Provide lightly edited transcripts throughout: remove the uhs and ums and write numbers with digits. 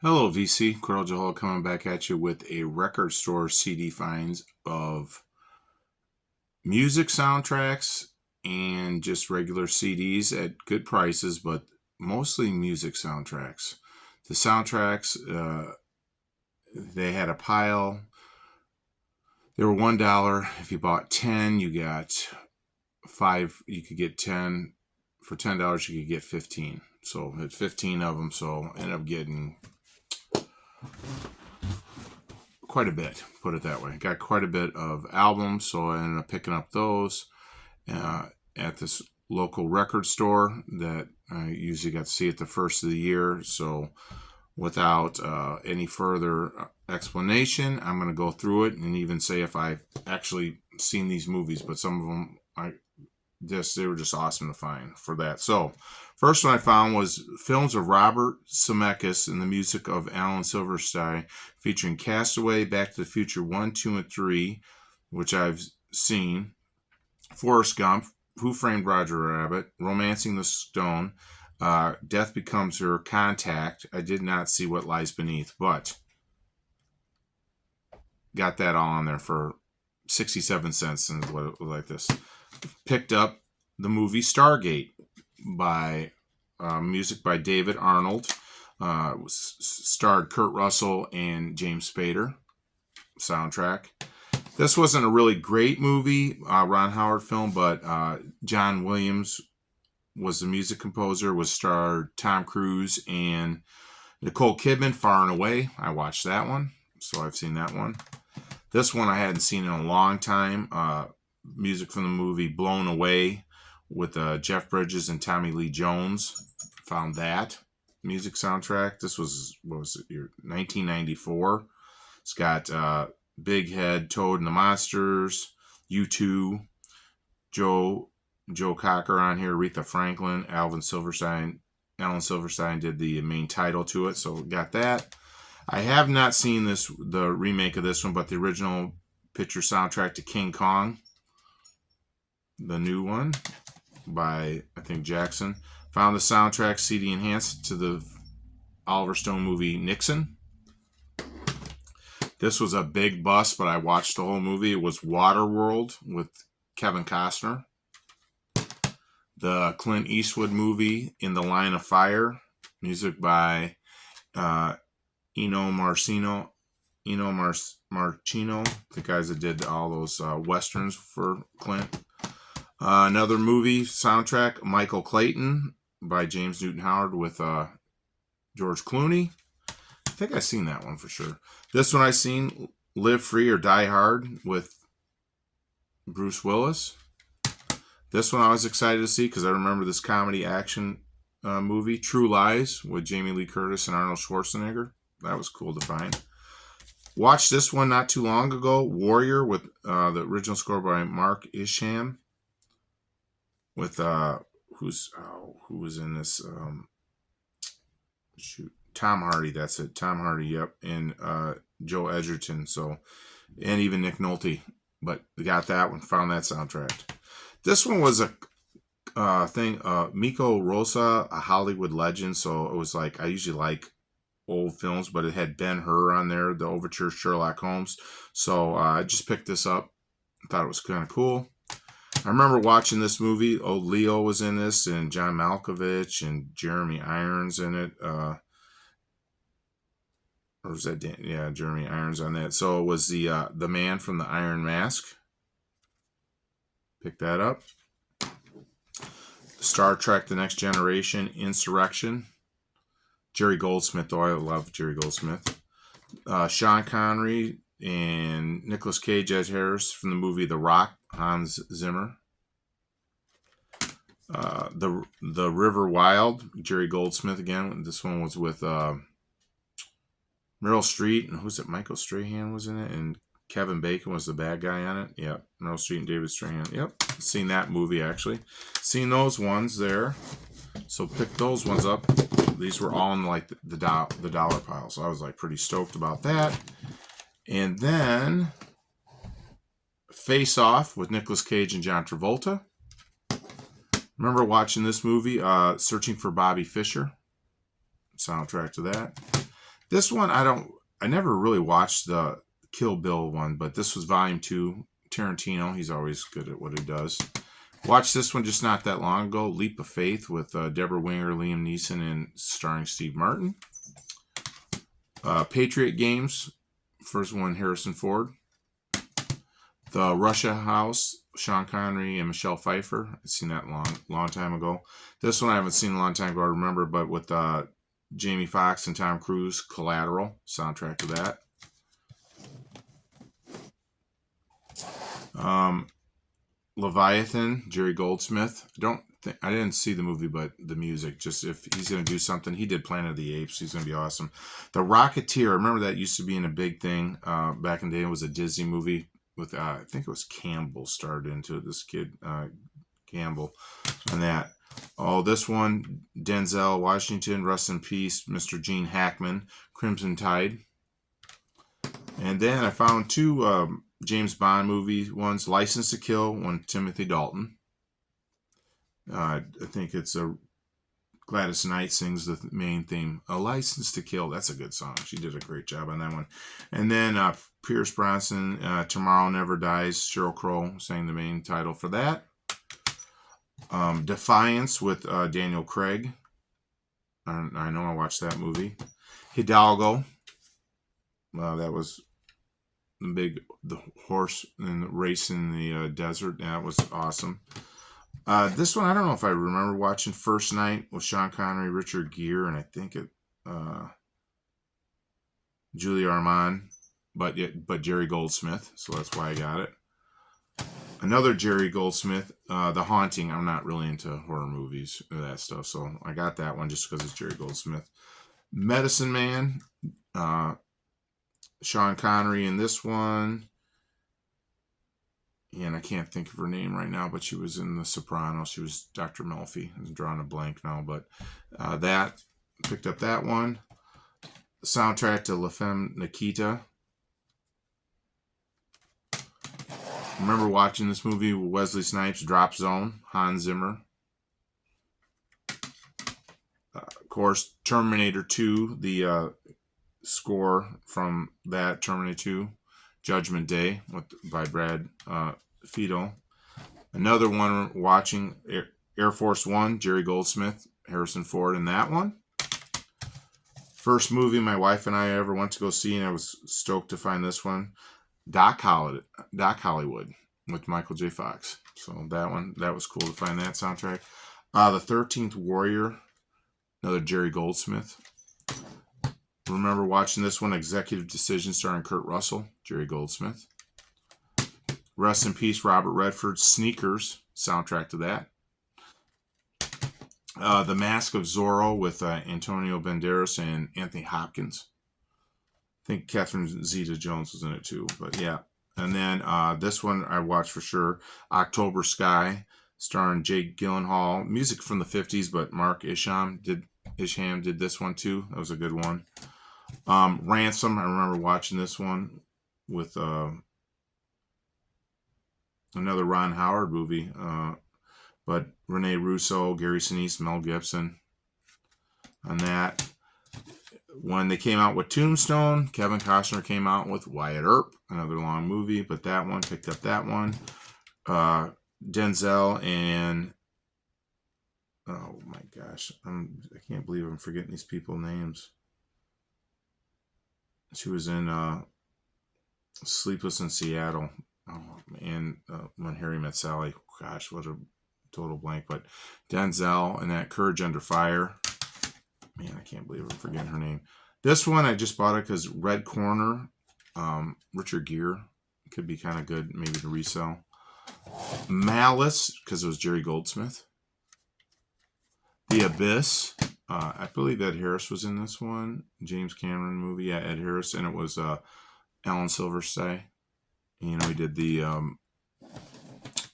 Hello, VC. Cordell Johal coming back at you with a record store CD finds of music soundtracks and just regular CDs at good prices, but mostly music soundtracks. The soundtracks, they had a pile. They were $1. If you bought 10, you got 5. You could get 10. For $10, you could get 15. So I had 15 of them, so I ended up getting quite a bit, put it that way. Got quite a bit of albums, so I ended up picking up those at this local record store that I usually got to see at the first of the year. So without any further explanation, I'm going to go through it and even say if I've actually seen these movies, but some of them they were just awesome to find for that. So first one I found was films of Robert Zemeckis and the music of Alan Silverstein, featuring Castaway, Back to the Future 1, 2, and 3, which I've seen, Forrest Gump, Who Framed Roger Rabbit, Romancing the Stone, Death Becomes Her, Contact. I did not see What Lies Beneath, but got that all on there for 67 cents and what it was like this. Picked up the movie Stargate by music by David Arnold. Starred Kurt Russell and James Spader. Soundtrack. This wasn't a really great movie, Ron Howard film, but John Williams was the music composer. Was starred Tom Cruise and Nicole Kidman. Far and Away. I watched that one, so I've seen that one. This one I hadn't seen in a long time. Music from the movie Blown Away with Jeff Bridges and Tommy Lee Jones. Found that music soundtrack. This was, what was it, 1994. It's got Big Head, Toad and the Monsters, U2, Joe Cocker on here, Aretha Franklin, Alan Silverstein did the main title to it, so we got that. I have not seen the remake of this one, but the original picture soundtrack to King Kong, the new one by, I think, Jackson. Found the soundtrack CD enhanced to the Oliver Stone movie Nixon. This was a big bust, but I watched the whole movie. It was Waterworld with Kevin Costner. The Clint Eastwood movie In the Line of Fire, music by Eno Marcino, the guys that did all those westerns for Clint. Another movie soundtrack, Michael Clayton by James Newton Howard with George Clooney. I think I've seen that one for sure. This one I've seen, Live Free or Die Hard with Bruce Willis. This one I was excited to see because I remember this comedy action movie, True Lies, with Jamie Lee Curtis and Arnold Schwarzenegger. That was cool to find. Watched this one not too long ago, Warrior, with the original score by Mark Isham. With who was in this? Tom Hardy. That's it. Tom Hardy. Yep, and Joe Edgerton. So, and even Nick Nolte. But got that one. Found that soundtrack. This one was a thing. Miko Rosa, a Hollywood legend. So it was like, I usually like old films, but it had Ben-Hur on there, the overture Sherlock Holmes. So I just picked this up. Thought it was kind of cool. I remember watching this movie. Old Leo was in this, and John Malkovich and Jeremy Irons in it. Or was that Dan? Yeah, Jeremy Irons on that. So it was the man from the Iron Mask. Pick that up. Star Trek: The Next Generation, Insurrection. Jerry Goldsmith, though I love Jerry Goldsmith. Sean Connery and Nicolas Cage, Ed Harris from the movie The Rock, Hans Zimmer. The River Wild, Jerry Goldsmith again. This one was with Meryl Streep, and who's it? Michael Strahan was in it, and Kevin Bacon was the bad guy on it. Yep, Meryl Streep and David Strahan. Yep, seen that movie actually. Seen those ones there. So pick those ones up. These were all in like the dollar pile, so I was like pretty stoked about that. And then Face Off with Nicolas Cage and John Travolta. Remember watching this movie, Searching for Bobby Fischer. Soundtrack to that. This one, I never really watched the Kill Bill one, but this was volume 2. Tarantino, he's always good at what he does. Watched this one just not that long ago, Leap of Faith, with Deborah Winger, Liam Neeson, and starring Steve Martin. Patriot Games, first one, Harrison Ford. The Russia House, Sean Connery and Michelle Pfeiffer. I've seen that long time ago. This one I haven't seen a long time ago, I remember, but with Jamie Foxx and Tom Cruise, Collateral, soundtrack to that. Leviathan, Jerry Goldsmith. I didn't see the movie, but the music, just if he's going to do something, he did Planet of the Apes. He's going to be awesome. The Rocketeer, I remember that used to be in a big thing back in the day. It was a Disney movie with, I think it was Campbell starred into it, this kid, Campbell, and that. Oh, this one, Denzel Washington, rest in peace, Mr. Gene Hackman, Crimson Tide. And then I found 2 James Bond movie ones, License to Kill, one Timothy Dalton. I think it's Gladys Knight sings the main theme. A License to Kill, that's a good song. She did a great job on that one. And then Pierce Brosnan, Tomorrow Never Dies. Sheryl Crow sang the main title for that. Defiance with Daniel Craig. I know I watched that movie. Hidalgo. That was the horse and the race in the desert. That was awesome. This one, I don't know if I remember watching. First Night with Sean Connery, Richard Gere, and I think Julia Ormond, but Jerry Goldsmith, so that's why I got it. Another Jerry Goldsmith, The Haunting. I'm not really into horror movies or that stuff, so I got that one just because it's Jerry Goldsmith. Medicine Man, Sean Connery in this one. And I can't think of her name right now, but she was in The Sopranos. She was Dr. Melfi. I'm drawing a blank now, but that, picked up that one. Soundtrack to La Femme Nikita. Remember watching this movie with Wesley Snipes, Drop Zone, Hans Zimmer. Of course, Terminator 2, the score from that, Terminator 2, Judgment Day by Brad Fiedel. Another one watching, Air Force One, Jerry Goldsmith, Harrison Ford in that one. First movie my wife and I ever went to go see, and I was stoked to find this one, Doc Hollywood with Michael J. Fox. So that was cool to find that soundtrack. The 13th Warrior, another Jerry Goldsmith. Remember watching this one, Executive Decision, starring Kurt Russell, Jerry Goldsmith. Rest in peace, Robert Redford, Sneakers, soundtrack to that. The Mask of Zorro with Antonio Banderas and Anthony Hopkins. I think Catherine Zeta-Jones was in it too, but yeah. And then this one I watched for sure, October Sky, starring Jake Gyllenhaal. Music from the 50s, but Mark Isham did this one too. That was a good one. Ransom, I remember watching this one with another Ron Howard movie, but Rene Russo, Gary Sinise, Mel Gibson on that. When they came out with Tombstone, Kevin Costner came out with Wyatt Earp, another long movie, but that one, picked up that one. Denzel and, oh my gosh, I can't believe I'm forgetting these people's names. She was in Sleepless in Seattle. Oh, and When Harry Met Sally. Gosh, what a total blank. But Denzel and that Courage Under Fire. Man, I can't believe I'm forgetting her name. This one, I just bought it because Red Corner, Richard Gere, could be kind of good maybe to resell. Malice, because it was Jerry Goldsmith. The Abyss, I believe Ed Harris was in this one. James Cameron movie, yeah, Ed Harris, and it was Alan Silverstein. You know, he did the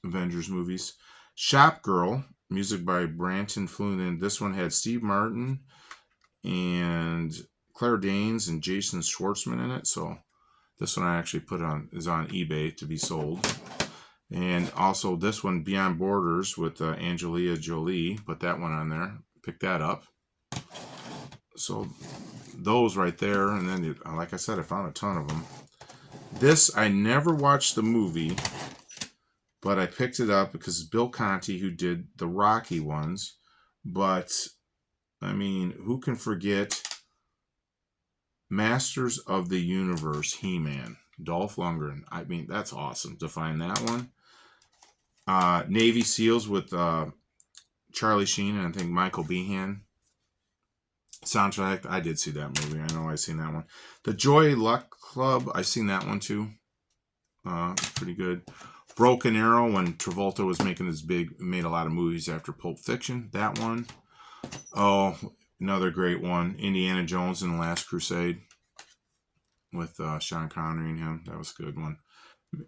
Avengers movies. Shop Girl, music by Branton Floonan. This one had Steve Martin and Claire Danes and Jason Schwartzman in it. So this one I actually is on eBay to be sold. And also this one, Beyond Borders with Angelina Jolie. Put that one on there. Pick that up. So those right there, and then like I said, I found a ton of them. This, I never watched the movie, but I picked it up because it's Bill Conti who did the Rocky ones. But I mean, who can forget Masters of the Universe, He-Man, Dolph Lundgren? I mean, that's awesome to find that one. Navy SEALs with Charlie Sheen and I think Michael Behan. Soundtrack, I did see that movie. I know I've seen that one. The Joy Luck Club, I've seen that one too. Pretty good. Broken Arrow, when Travolta was making made a lot of movies after Pulp Fiction. That one. Oh, another great one. Indiana Jones and the Last Crusade with Sean Connery and him. That was a good one.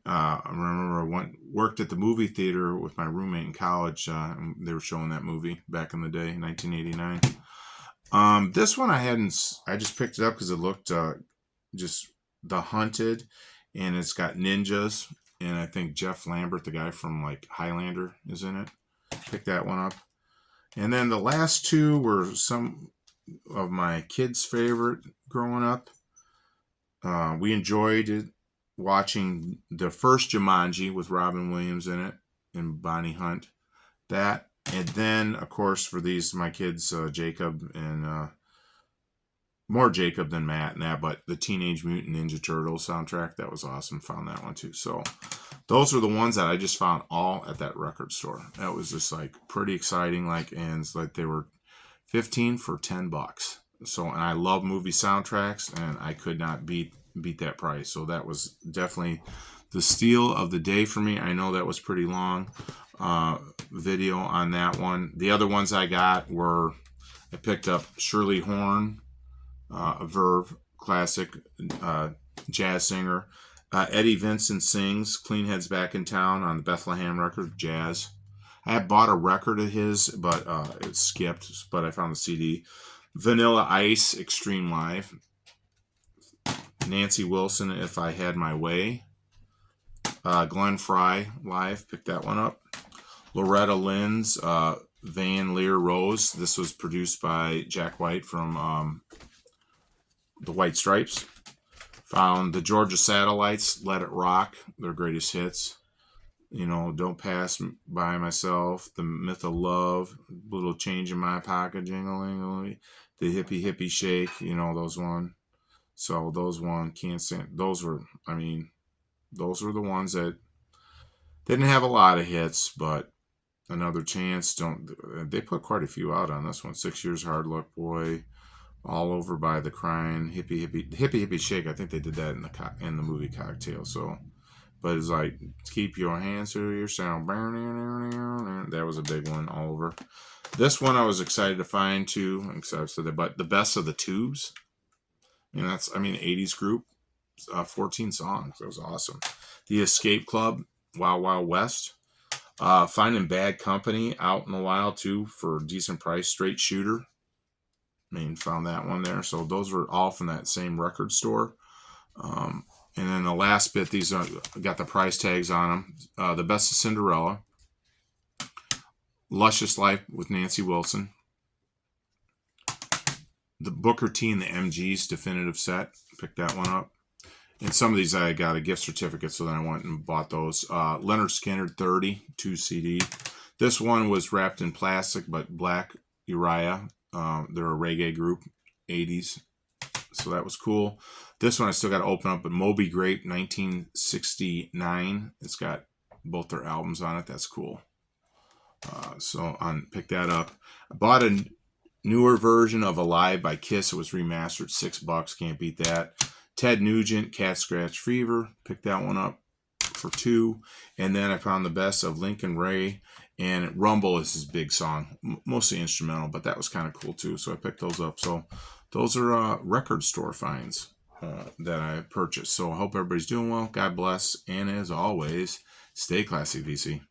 I remember I worked at the movie theater with my roommate in college. And they were showing that movie back in the day, 1989. This one I just picked it up because it looked just The Hunted, and it's got ninjas, and I think Jeff Lambert, the guy from like Highlander, is in it. Picked that one up. And then the last two were some of my kids' favorite growing up. We enjoyed it watching the first Jumanji with Robin Williams in it and Bonnie Hunt. That. And then, of course, for these, my kids, Jacob and more Jacob than Matt and that, but the Teenage Mutant Ninja Turtles soundtrack, that was awesome. Found that one too. So those are the ones that I just found all at that record store. That was just like pretty exciting. And it's like they were 15 for $10. So, and I love movie soundtracks, and I could not beat that price. So that was definitely the steal of the day for me. I know that was pretty long. Video on that one. The other ones I got were, I picked up Shirley Horn, a Verve classic jazz singer. Eddie Vincent sings Clean Heads Back in Town on the Bethlehem record, jazz. I had bought a record of his, but it skipped, but I found the CD. Vanilla Ice, Extreme Live. Nancy Wilson, If I Had My Way. Glenn Frey, Live, picked that one up. Loretta Lynn's Van Leer Rose. This was produced by Jack White from the White Stripes. Found the Georgia Satellites, Let It Rock, their greatest hits. Don't Pass By Myself, The Myth of Love, Little Change in My Pocket, Jingling, The Hippie Hippie Shake, those one. So those one, can't stand. Those were the ones that didn't have a lot of hits, but Another Chance. They put quite a few out on this one. 6 Years, Hard Luck Boy, All Over by the Crying, Hippie Hippie Shake. I think they did that in the movie Cocktail. So, but it's like Keep Your Hands to Your Sound. That was a big one. All Over. This one I was excited to find too. But The Best of the Tubes. That's 80s group. 14 songs. That was awesome. The Escape Club, Wild Wild West. Finding Bad Company, out in a while too for a decent price. Straight Shooter. Found that one there. So those were all from that same record store. And then the last bit, these got the price tags on them. The Best of Cinderella. Luscious Life with Nancy Wilson. The Booker T and the MGs definitive set. Picked that one up. And some of these I got a gift certificate, so then I went and bought those. Leonard Skinner 30, 2 CD. This one was wrapped in plastic, but Black Uriah. They're a reggae group, 80s. So that was cool. This one I still got to open up, but Moby Grape 1969. It's got both their albums on it. That's cool. So picked that up. I bought a newer version of Alive by Kiss. It was remastered, $6. Can't beat that. Ted Nugent, Cat Scratch Fever. Picked that one up for $2. And then I found the best of Lincoln Ray. And Rumble is his big song. Mostly instrumental, but that was kind of cool too. So I picked those up. So those are record store finds that I purchased. So I hope everybody's doing well. God bless. And as always, stay classy, VC.